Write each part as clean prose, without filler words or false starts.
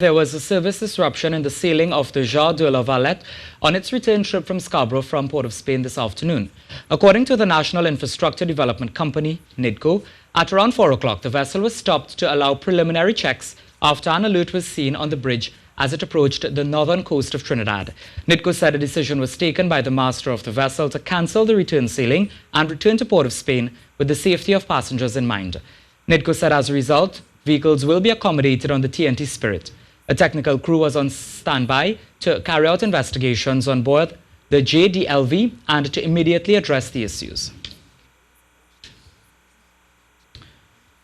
There was a service disruption in the sailing of the Jean De La Valette on its return trip from Scarborough from Port of Spain this afternoon. According to the National Infrastructure Development Company, NIDCO, at around 4 o'clock, the vessel was stopped to allow preliminary checks after an alert was seen on the bridge as it approached the northern coast of Trinidad. NIDCO said a decision was taken by the master of the vessel to cancel the return sailing and return to Port of Spain with the safety of passengers in mind. NIDCO said as a result, vehicles will be accommodated on the TNT Spirit. A technical crew was on standby to carry out investigations on board the JDLV and to immediately address the issues.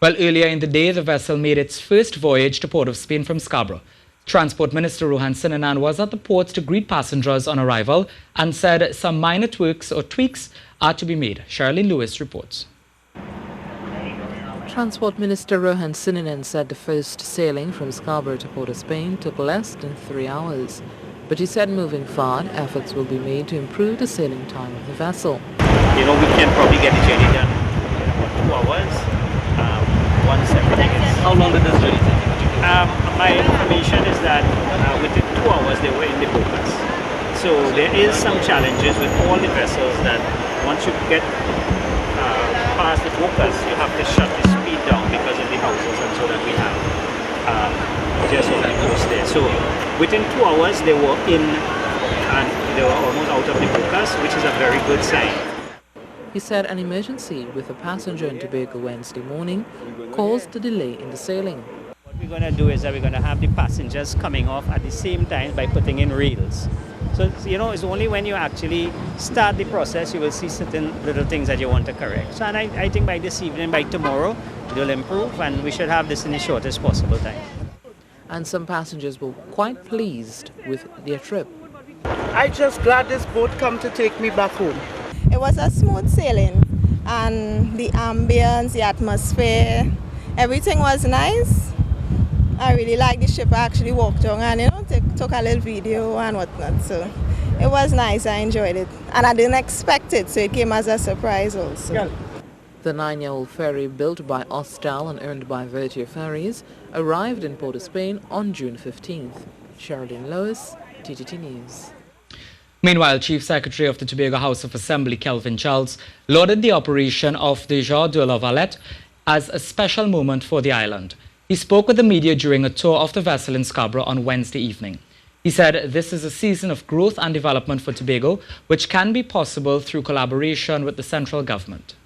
Well, earlier in the day, the vessel made its first voyage to Port of Spain from Scarborough. Transport Minister Rohan Sinanan was at the port to greet passengers on arrival and said some minor tweaks are to be made. Cherrylene Lewis reports. Transport Minister Rohan Sinanan said the first sailing from Scarborough to Port of Spain took less than 3 hours. But he said moving forward, efforts will be made to improve the sailing time of the vessel. You know, we can probably get the journey done in 2 hours once everything is... How long did this journey take? My information is that within 2 hours they were in the focus. So there is some challenges with all the vessels that once you get past the focus, you have to shut the speed down because of the houses and so that we have just on the coast there. So within 2 hours they were in and they were almost out of the focus, which is a very good sign. He said an emergency with a passenger in Tobago Wednesday morning caused the delay in the sailing. What we're going to do is that we're going to have the passengers coming off at the same time by putting in rails. So, you know, it's only when you actually start the process you will see certain little things that you want to correct. So, and I think by this evening, by tomorrow, it will improve and we should have this in the shortest possible time. And some passengers were quite pleased with their trip. I'm just glad this boat come to take me back home. It was a smooth sailing and the ambience, the atmosphere, everything was nice. I really liked the ship. I actually walked on and took a little video and whatnot. So it was nice. I enjoyed it. And I didn't expect it, so it came as a surprise also. Yeah. The 9-year-old ferry built by Austal and owned by Virtue Ferries arrived in Port of Spain on June 15th. Cherrylene Lewis, TTT News. Meanwhile, Chief Secretary of the Tobago House of Assembly, Kelvin Charles, lauded the operation of the Jean De La Valette as a special moment for the island. He spoke with the media during a tour of the vessel in Scarborough on Wednesday evening. He said this is a season of growth and development for Tobago, which can be possible through collaboration with the central government.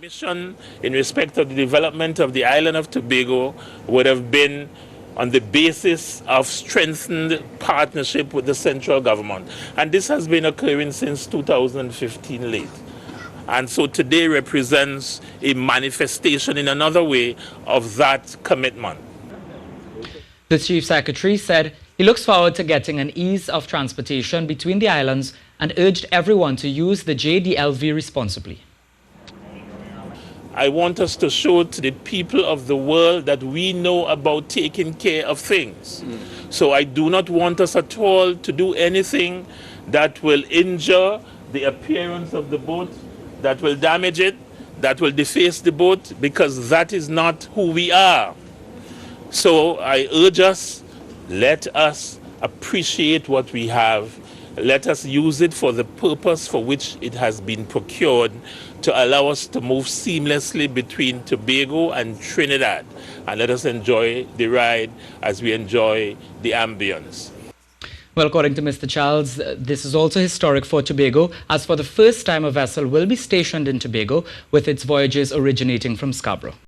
Mission in respect of the development of the island of Tobago would have been on the basis of strengthened partnership with the central government. And this has been occurring since 2015 late. And so today represents a manifestation in another way of that commitment. The Chief Secretary said he looks forward to getting an ease of transportation between the islands and urged everyone to use the JDLV responsibly. I want us to show to the people of the world that we know about taking care of things. So I do not want us at all to do anything that will injure the appearance of the boat, that will damage it, that will deface the boat, because that is not who we are. So I urge us, let us appreciate what we have. Let us use it for the purpose for which it has been procured, to allow us to move seamlessly between Tobago and Trinidad. And let us enjoy the ride as we enjoy the ambience. Well, according to Mr. Charles, this is also historic for Tobago, as for the first time a vessel will be stationed in Tobago with its voyages originating from Scarborough.